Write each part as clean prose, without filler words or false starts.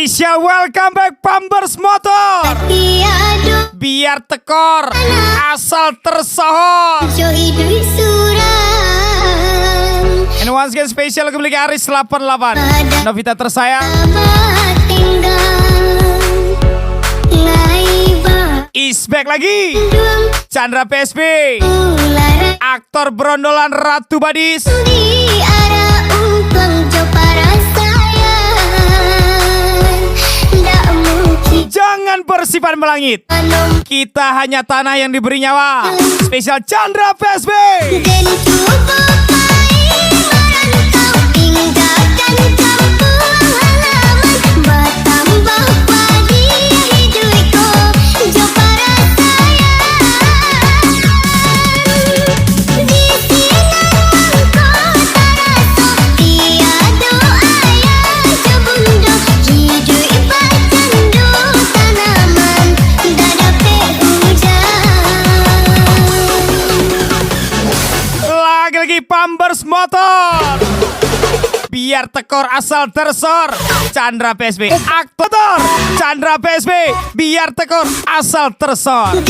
Spesial welcome back Pampers Motor. Biar tekor asal tersohor. And once again spesial kembali ke Aris 88. Novita tersayang is back lagi. Chandra PSB, aktor berondolan Ratu Badis. Jangan bersifat melangit, kita hanya tanah yang diberi nyawa. Spesial Chandra PSB. Pampers Motor, biar tekor asal tersor. Chandra PSB, aktor Chandra PSB, biar tekor asal tersor.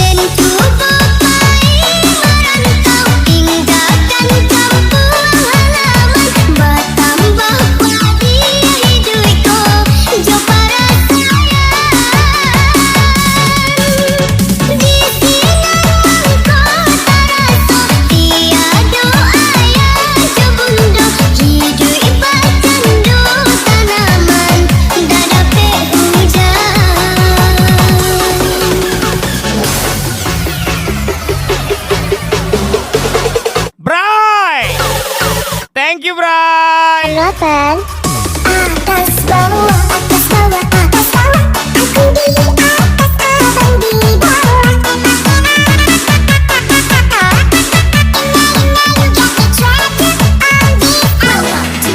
Thank you, Bray. Nathan. Atas bawah, atas bawah, atas bawah. Aku di atas, abang di bawah. You got me trapped on this hour.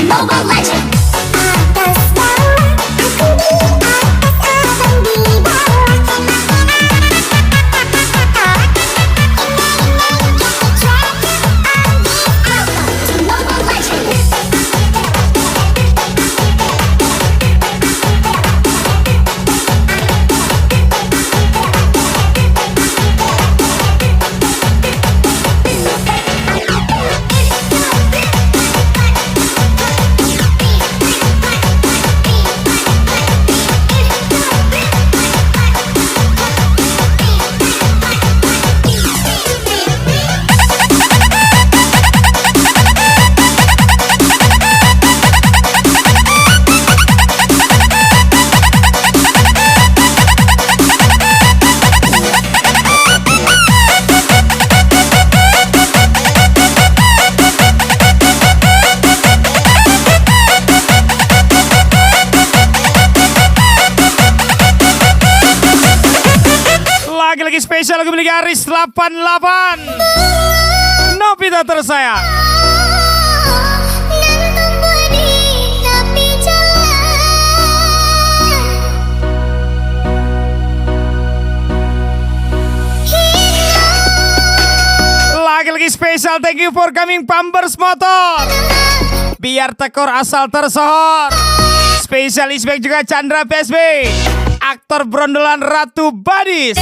Mobile Legend. Atas bawah, aku di atas, abang di bawah. You got me trapped on this hour. Mobile Legend. Lagi-lagi spesial kembali ke Aris 88. Novita tersayang. Lagi-lagi spesial thank you for coming Pampers Motor, biar tekor asal tersohor. Spesial is back juga Chandra PSB, aktor berondolan Ratu Badis.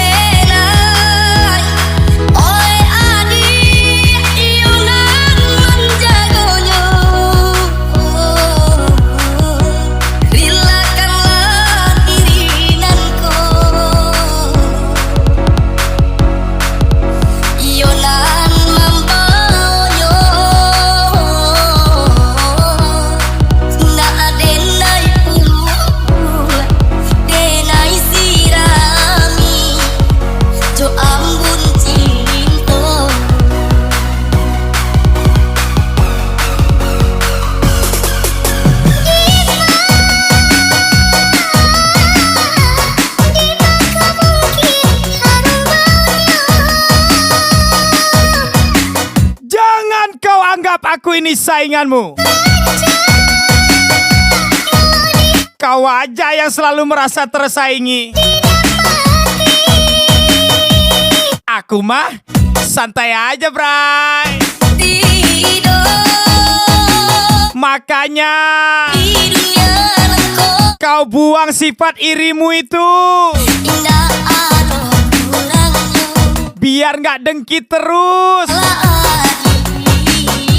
Aku ini sainganmu. Kau aja yang selalu merasa tersaingi. Aku mah santai aja, Bray. Makanya kau buang sifat irimu itu, Indah aduh pulangnya biar gak dengki terus,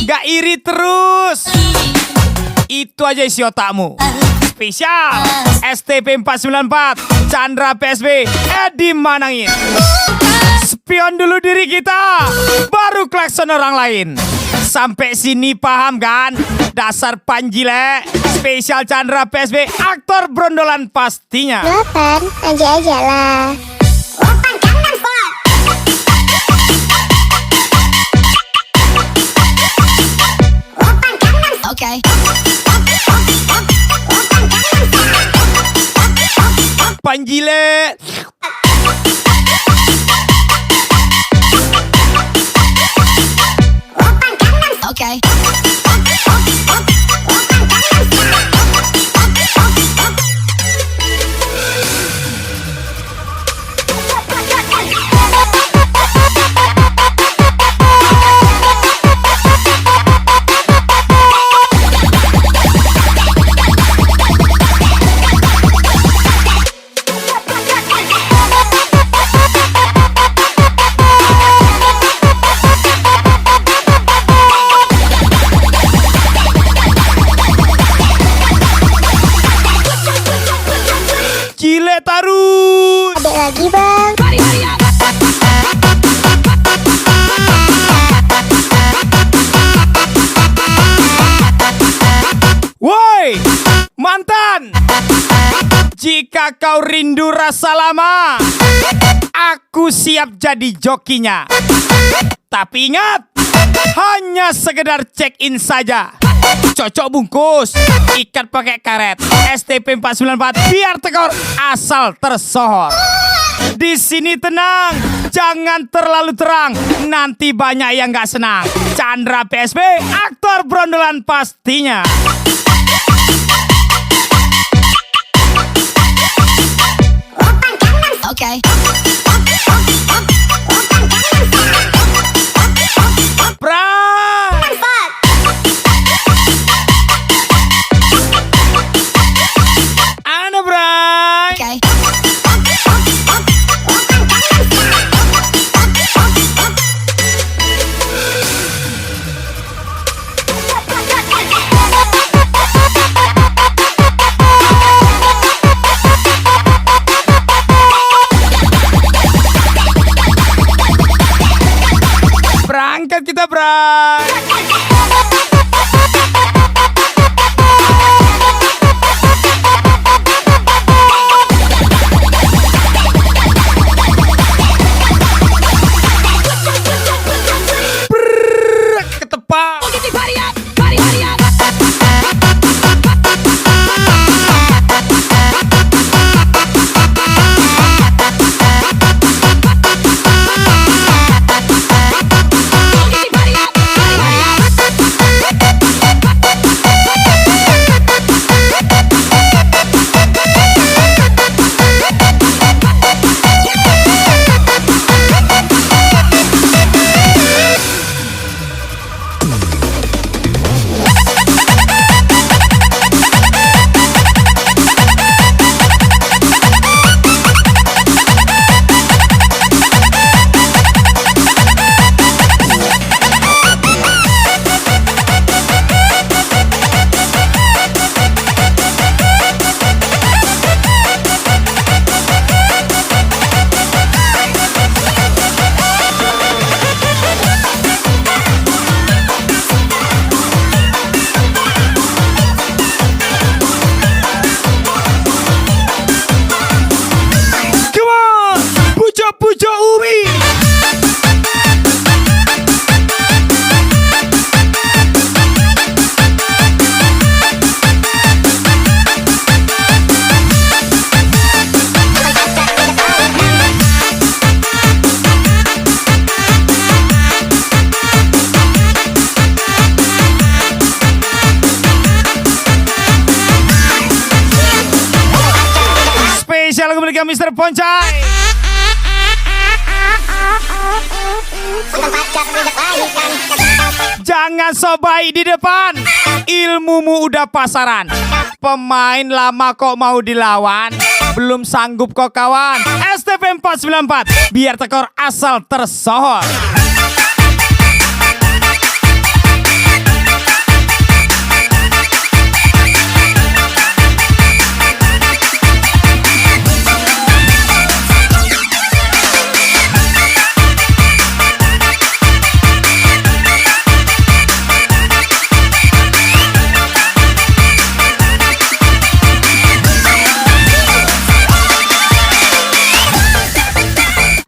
gak iri terus. Itu aja isi otakmu. Spesial STP 494 Chandra PSB Edi Manangin. Spion dulu diri kita, baru klakson orang lain. Sampai sini paham kan? Dasar Panjile. Spesial Chandra PSB, aktor brondolan pastinya. 8 aja lah. Open Gangnam Style. Open Gangnam Style. Okay. Panjile. Okay. Cile tarus. Ada lagi bang. Woi, mantan. Jika kau rindu rasa lama, aku siap jadi jokinya. Tapi ingat, hanya sekedar check-in saja. Cocok bungkus, ikat pakai karet. STP 494 biar tekor asal tersohor. Di sini tenang, jangan terlalu terang, nanti banyak yang gak senang. Chandra PSB, aktor brondolan pastinya. Okay. Bray. Ana Bray. Okay. Berangkat kita, Bray. Ketepak. Spesial kembali ke Mr. Poncai. Jangan so baik di depan, ilmumu udah pasaran. Pemain lama kok mau dilawan? Belum sanggup kok kawan. STP 494 biar tekor asal tersohor.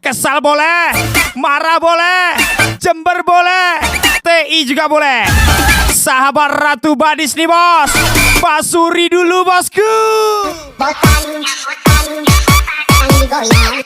Kesal boleh, marah boleh, Jember boleh, TI juga boleh. Sahabat Ratu Badis nih bos, Pasuri dulu bosku. Botan digoyang.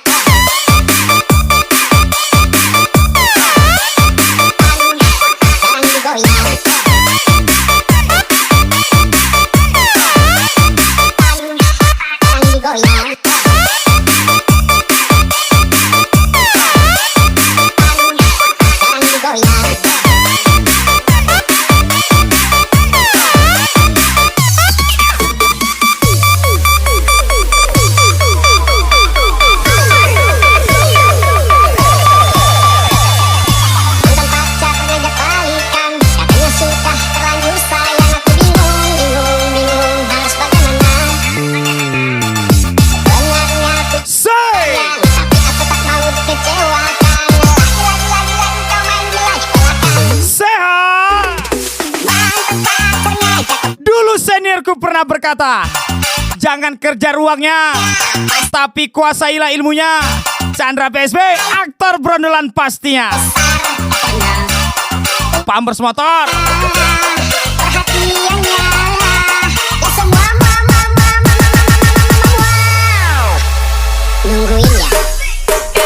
Seniorku pernah berkata, jangan kerja ruangnya, tapi kuasailah ilmunya. Chandra PSB, aktor brondolan pastinya. Pampers motor. Perhatiannya ya semua nungguin ya.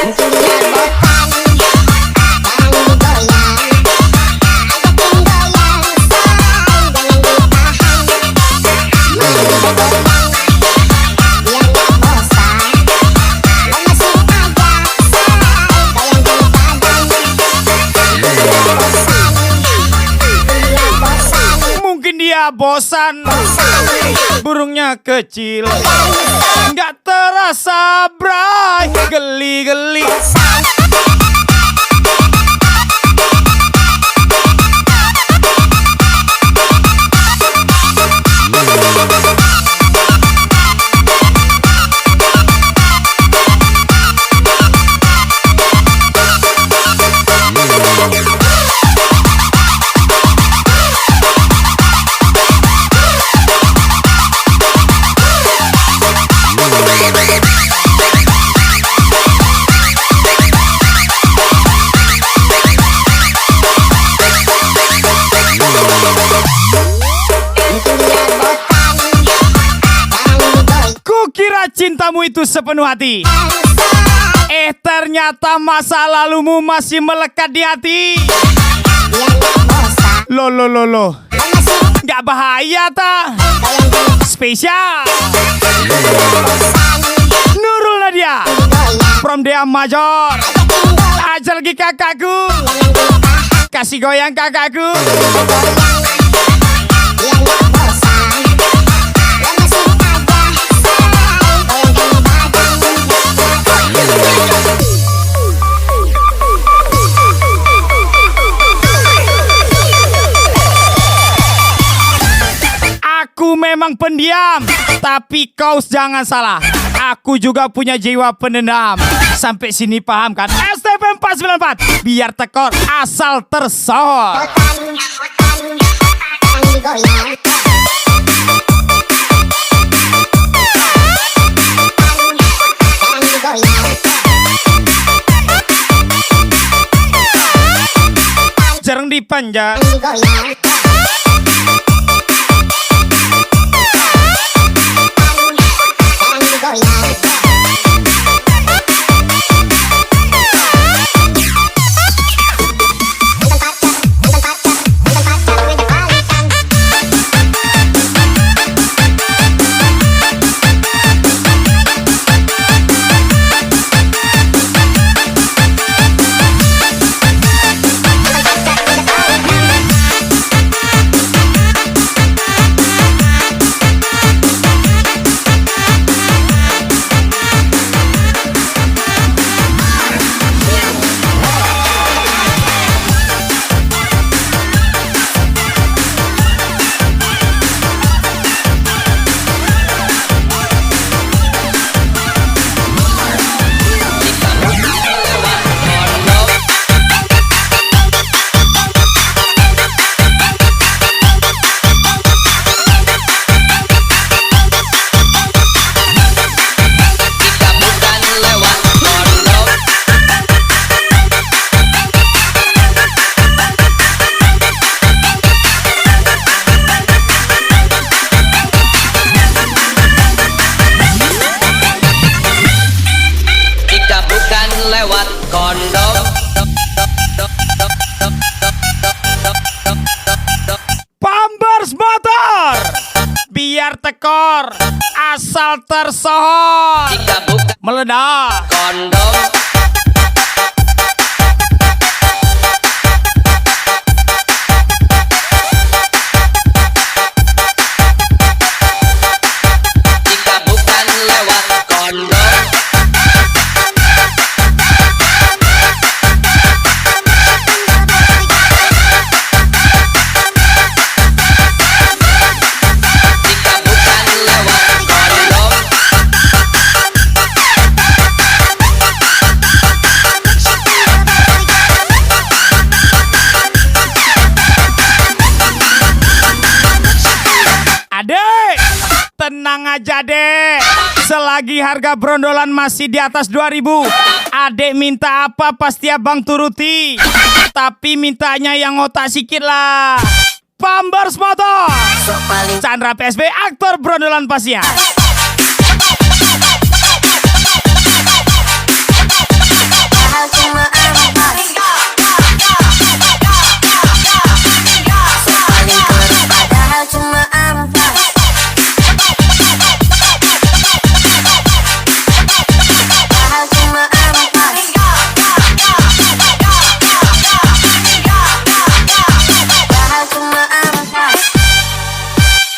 Mungkin dia botan dan digoyang. Ajakin goyang say, jangan ditahan. Mau digoyang biar gak bosan. Lemesin aja say, goyang di badan. Mungkin dia bosan, burungnya kecil, nggak terasa bray, geli-geli. Cintamu itu sepenuh hati, ternyata masa lalumu masih melekat di hati. Lo, nggak bahaya ta? Spesial Nurul Nadia from Dea Major. Ajar lagi kakakku, kasih goyang kakakku. Aku memang pendiam, tapi kau jangan salah. Aku juga punya jiwa pendendam. Sampai sini paham kan? STP 494 biar tekor asal tersohor. Jarang dipanjat. tekor asal tersohor Jika bukan meledak. kondom, jika bukan lewat kondom, jika bukan lewat kondom, Adek, tenang aja dek. Selagi harga brondolan masih di atas 2.000, adek minta apa pasti abang turuti. Tapi mintanya yang otak sikit lah. Pampers Motor sok paling Chandra PSB, aktor brondolan pasnya. Padahal cuma ampas. Sok paling keras padahal cuma ampas. Padahal cuma ampas. Padahal cuma ampas.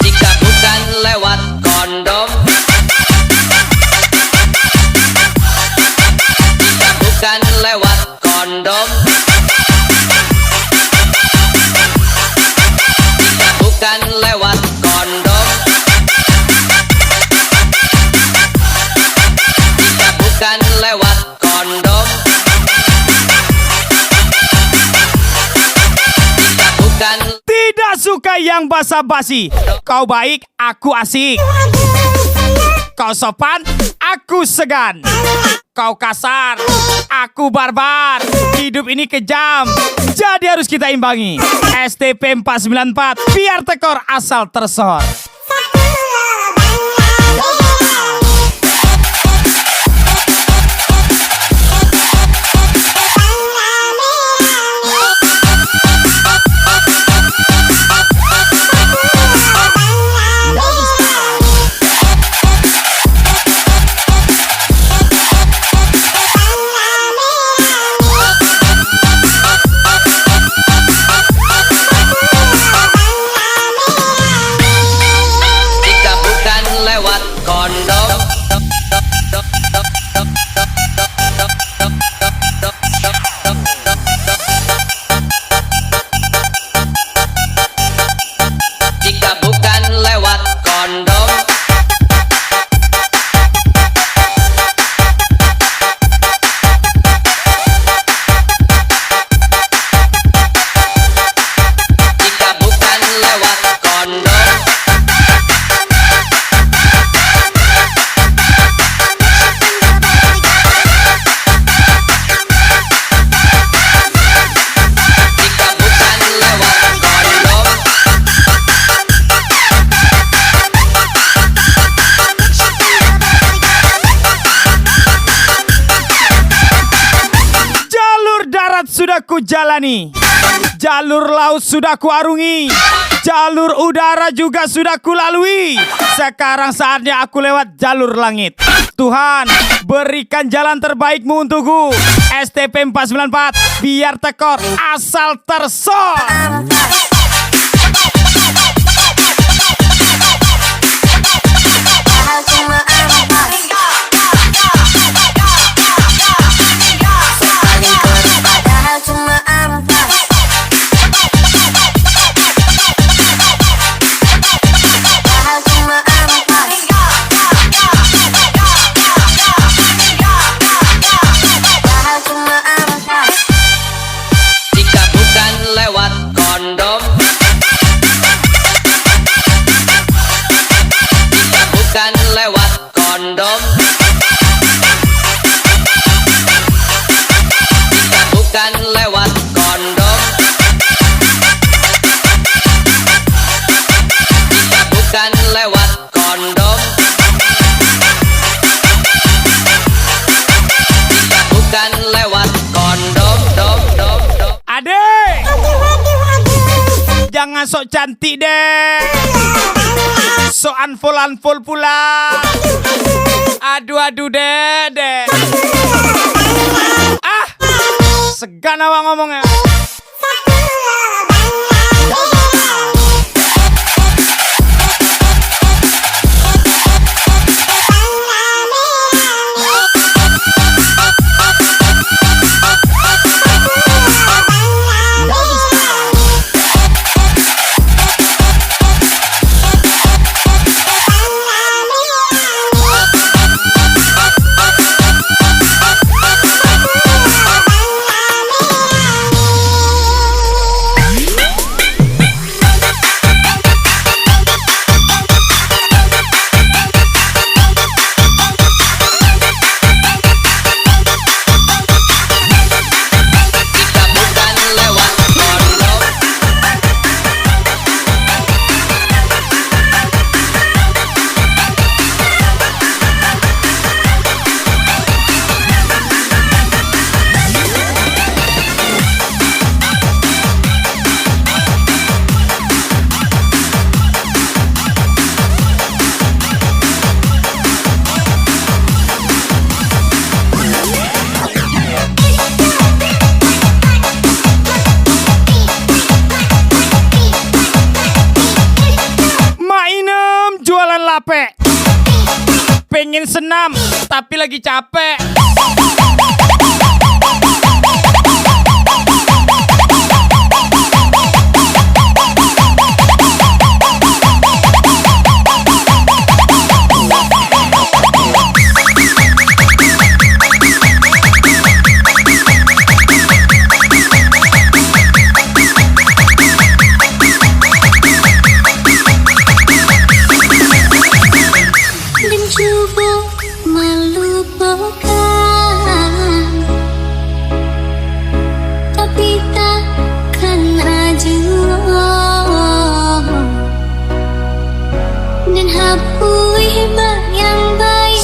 jika bukan lewat kondom, jika bukan lewat kondom, jika bukan lewat kondom, jika bukan lewat kondom, jika bukan Tidak suka yang basa-basi. Kau baik, aku asik. Kau sopan, aku segan. Kau kasar, aku barbar. Hidup ini kejam, jadi harus kita imbangi. STP 494, biar tekor asal tersohor. jika bukan lewat kondom, jika bukan lewat kondom, jika bukan lewat kondom, jika bukan lewat kondom, Jalur darat sudah ku jalani, jalur laut sudah ku arungi, jalur udara juga sudah ku lalui. Sekarang saatnya aku lewat jalur langit. Tuhan, berikan jalan terbaikmu untukku. STP 494, biar tekor asal tersohor. Padahal cuma ampas. Sok paling keras padahal cuma ampas. Padahal cuma ampas. Padahal cuma ampas. jika bukan lewat kondom, Jangan sok cantik deh, sok unfold pula. Aduh deh. Ah, segan awak ngomongnya. Lape, pengen senam tapi lagi capek.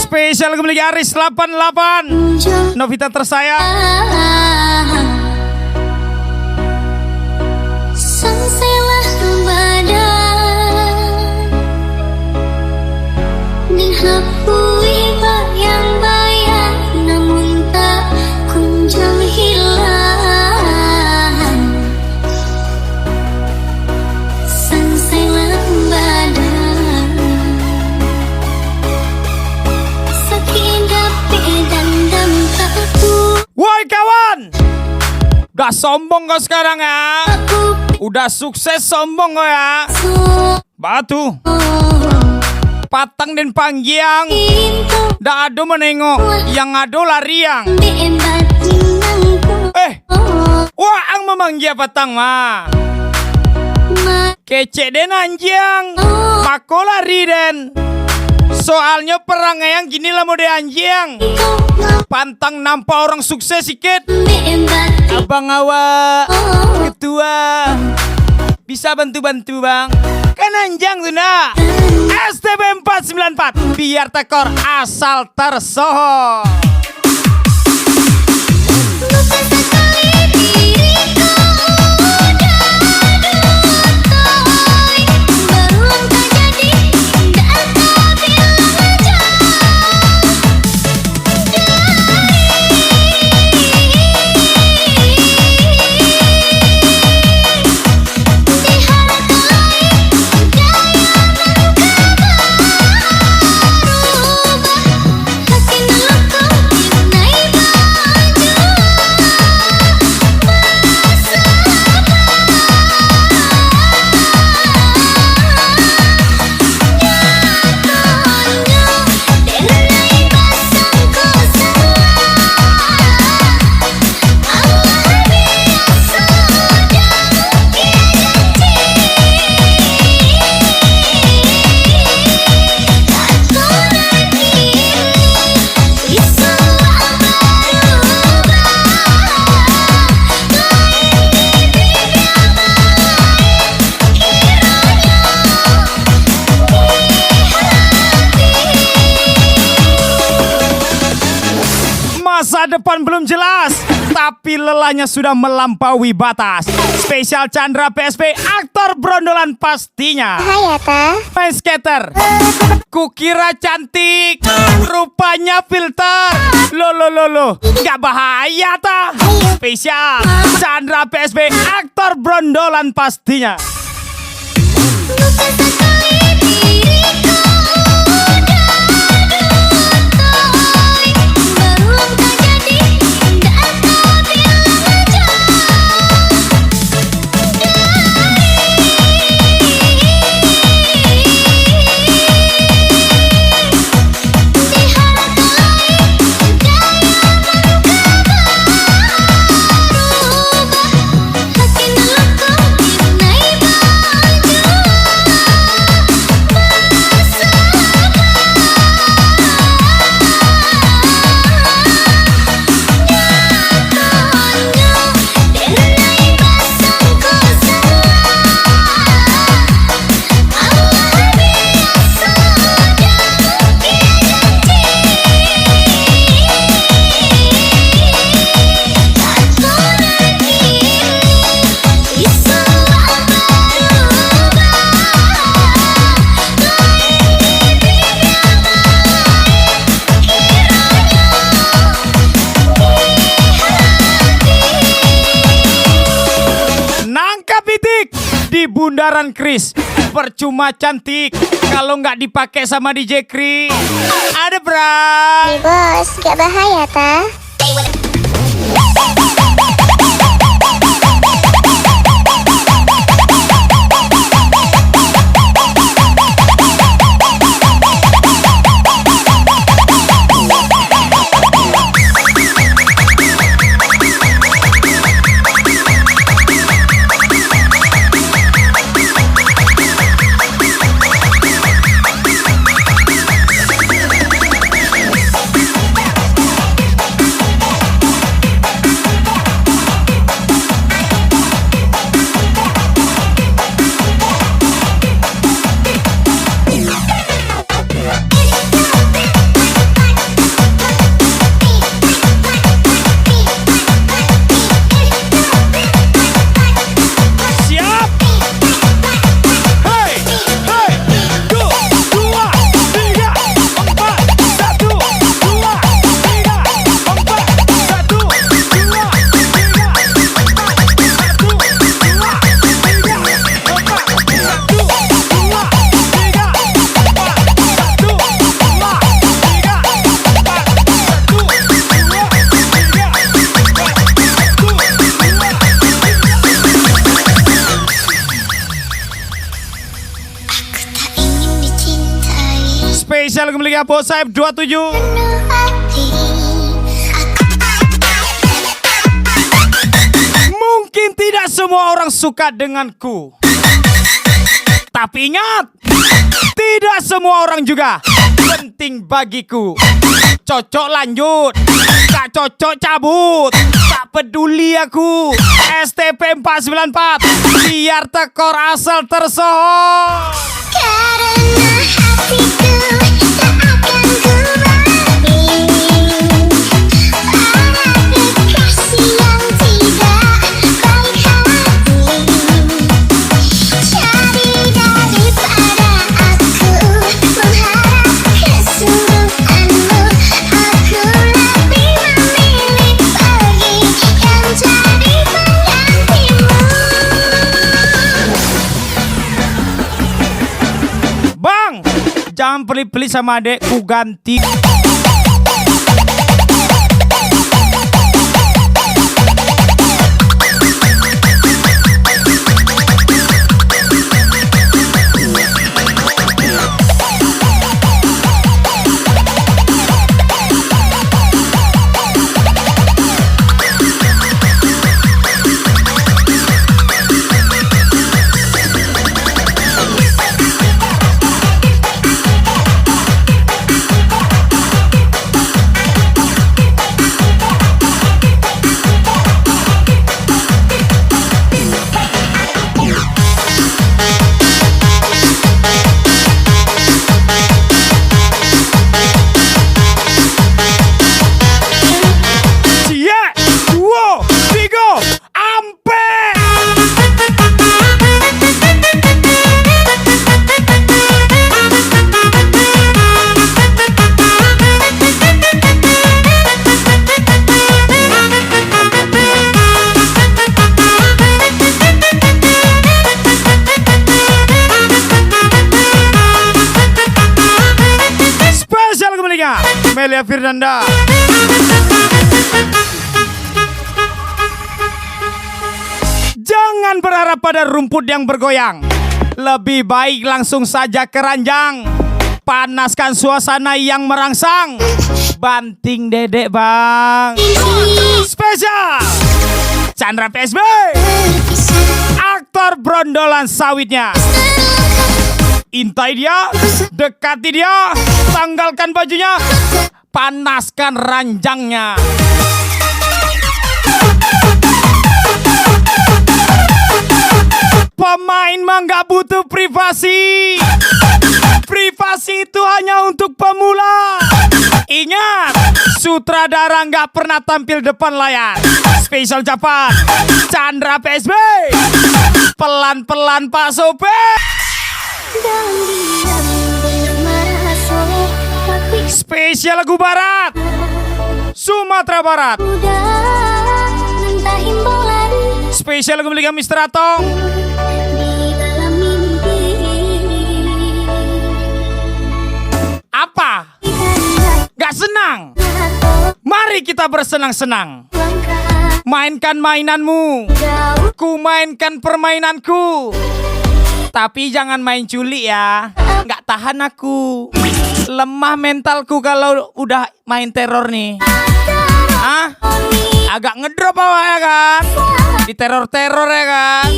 Spesial kembali Aris 88 Novita tersayang. Selesailah badan dan hapui bayang-bayang, namun tak kunjung hilang. Selesailah badan, sakit dapat dan dampakku. Woi kawan, udah sombong kau sekarang ya. Udah sukses sombong kau ya. Batu patang dan panggiang, dah ado menengok, yang ado lariang. Wah ang memanggia patang mah kece den anjing, mako lari den. Soalnya perang yang gini lah mode anjing. Pantang nampak orang sukses sikit. Abang awak ketua bisa bantu-bantu bang. Kan anjing tuh nak. STB 494 biar tekor asal tersohor. Hati Masa depan belum jelas, tapi lelahnya sudah melampaui batas. Spesial Chandra PSB, aktor brondolan pastinya. Hayata. Main skater, kukira cantik, rupanya filter. Lo, gak bahaya ta? Spesial Chandra PSB, aktor brondolan pastinya. Bukan sekali diriku belum tak jadi, tak tahu bilang aja. Diharap lain gaya berubah, hati ngelukuk naik baju. Nangkap itik di bundaran Kris. Percuma cantik kalau nggak dipakai sama DJ Kris. Ada bra. Nih bos, gak bahaya ta? Siap. Hey, hey. 2, 2, 3, 4, 1, 2, 3, 4, 1, Ingin dicintai Spesial kembali Apo Saib 27. penuh hati. Mungkin tidak semua orang suka denganku, tapi ingat, tidak semua orang juga penting bagiku. Cocok lanjut, gak cocok cabut. Tak peduli aku. STP 494, biar tekor asal tersohor. Karena hatiku tak akan ku bagi pada kekasih yang tidak baik hati. Jadi daripada aku mengharap kesungguhanmu, aku lebih memilih pergi yang jadi penggantimu. Bang, jangan pelit-pelit sama adekku, ganti. Melia Firnanda. Jangan berharap pada rumput yang bergoyang. Lebih baik langsung saja ke ranjang. Panaskan suasana yang merangsang. Banting dedek bang. Spesial Chandra PSB, aktor brondolan sawitnya. Intai dia, dekati dia, tanggalkan bajunya, panaskan ranjangnya. Pemain mah nggak butuh privasi. Privasi itu hanya untuk pemula. Ingat, sutradara nggak pernah tampil depan layar. Spesial Japan, Chandra PSB. Pelan-pelan Pak Sopir. Spesial lagu barat, Sumatera Barat. Spesial lagu milik Mr. Atong. Apa? Gak senang? Mari kita bersenang-senang. Mainkan mainanmu, ku mainkan permainanku. Tapi jangan main culik ya. Gak tahan aku. Lemah mentalku kalau udah main teror nih. Hah? Agak ngedrop awak ya kan? Di teror-teror ya kan?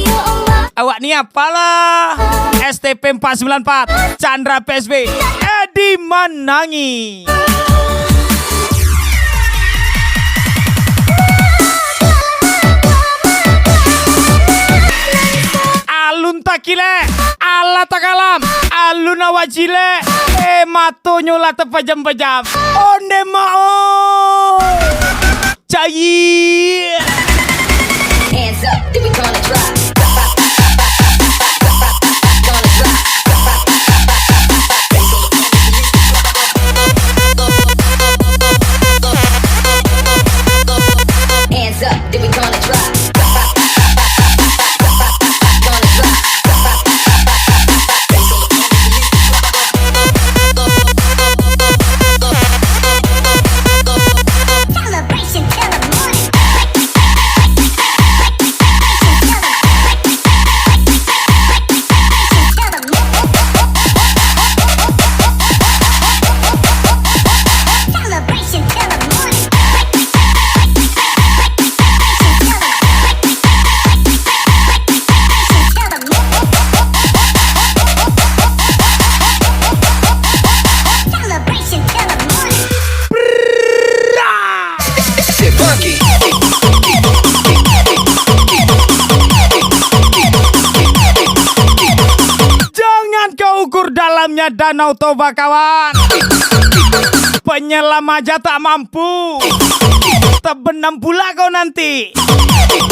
Awak nih apalah? STP 494 Chandra PSB Edi Manangi. Alun takile, ala takalam, alun awajile, mato nyola tepajam-pajam. Onde mao, cair. Hands up, then we gonna drop. Hands up, then we gonna drop. Celebration till the morning. Celebration till the morning. Celebration till the morning. Sit funky. Jangan kau ukur dalamnya Danau Toba kawan. Penyelam aja tak mampu. Terbenam pula kau nanti.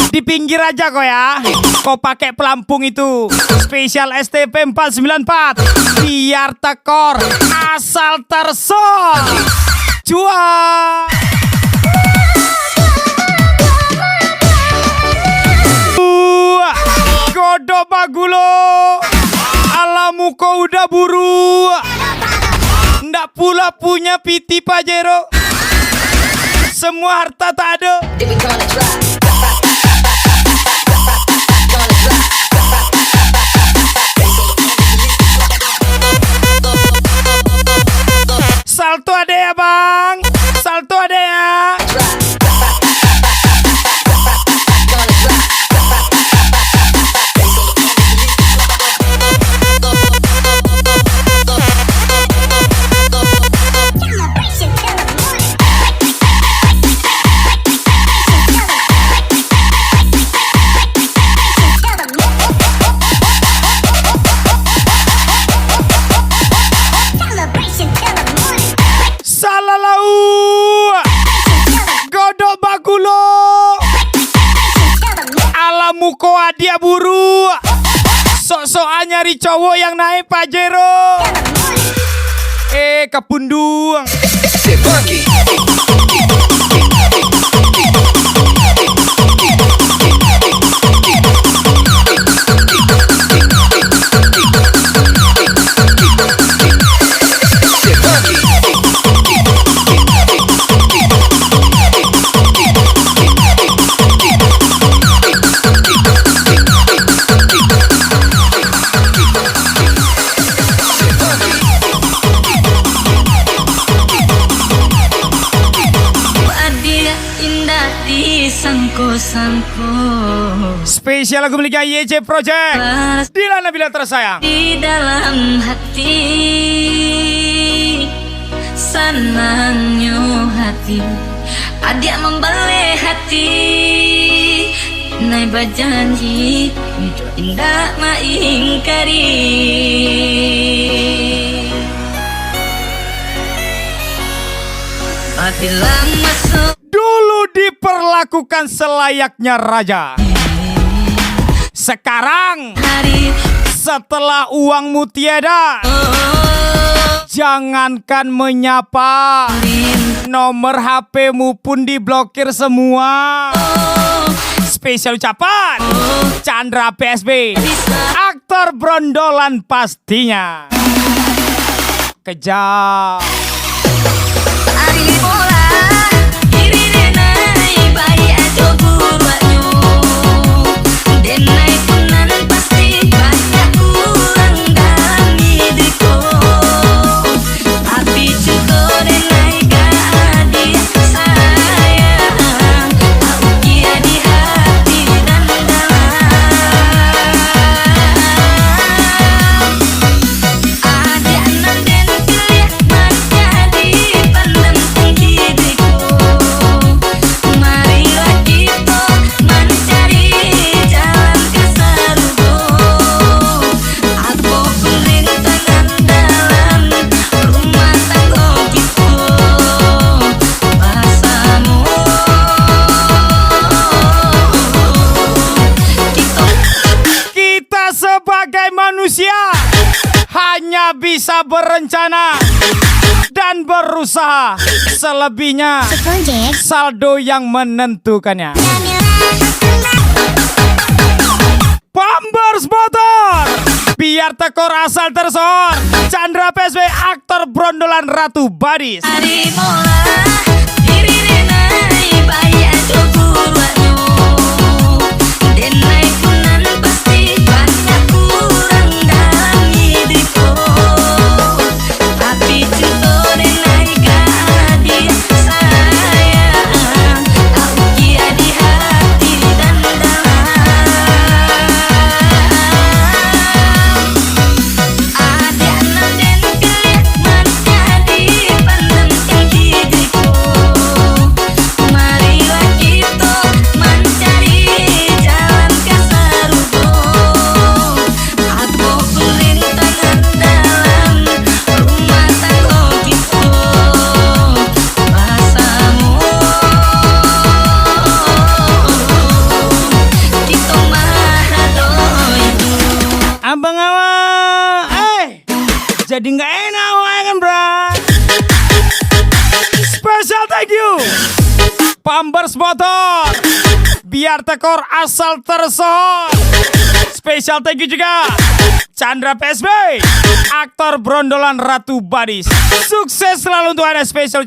Di pinggir aja kau ya. Kau pakai pelampung itu. Spesial STP 494. Biar tekor asal tersol. Cuan. Godok bagulo, alamu kau udah buru. Ndak pula punya piti Pajero. Semua harta tak ada. Then we gonna drop. Salto ada ya bang, salto ada ya. Celebration till the morning. Celebration till the morning. Salalau, godok bagulo, alamu kau adia buru. Sok-sokan nyari cowok yang naik Pajero. Kepundung. Sit funky. Sit funky. Spesial lagu miliknya YC Project. Dila Nabila tersayang. Di dalam hati senangnya hati adik membeli hati naik berjanji hidup indah maingkari apabila masuk Dulu diperlakukan selayaknya raja. Sekarang hari setelah uangmu tiada, jangankan menyapa, nomor HP-mu pun diblokir semua. Spesial ucapan Chandra PSB, aktor brondolan pastinya. Kejam. Ari bola kiri denai bayi ajo buruanyo denai punan pasti banyak kurang dalam hidupku tapi cukup denai gadis sayang aku kia di hati dan dalam ada enam dan kelihat masa di pandang hidupku marilah kita mencari jalan ke surga aku perintangan dalam rumah tangga kita bahasamu Kita sebagai manusia hanya bisa berencana dan berusaha. Selebihnya Project saldo yang menentukannya. Pampers Motor, biar tekor asal tersohor. Chandra PSB, aktor brondolan Ratu Badis. Hari mola diri denai bayi ajo buruanyo denai punan pasti banyak kurang dalam hidupku tapi cukup denai gadis sayang aku kia di hati dan dalam ada enam dan kelihat masa di pandang hidupku marilah kita mencari jalan ke surga aku perintangan dalam rumah tangga kita bahasamu kita mahado itu Abang awak, jadi nggak enak awak kan, bro? Special thank you, Pampers Motor, biar tekor asal tersohor. Special thank you juga Chandra PSB, aktor brondolan Ratu Badis. Sukses selalu untuk Anda. Special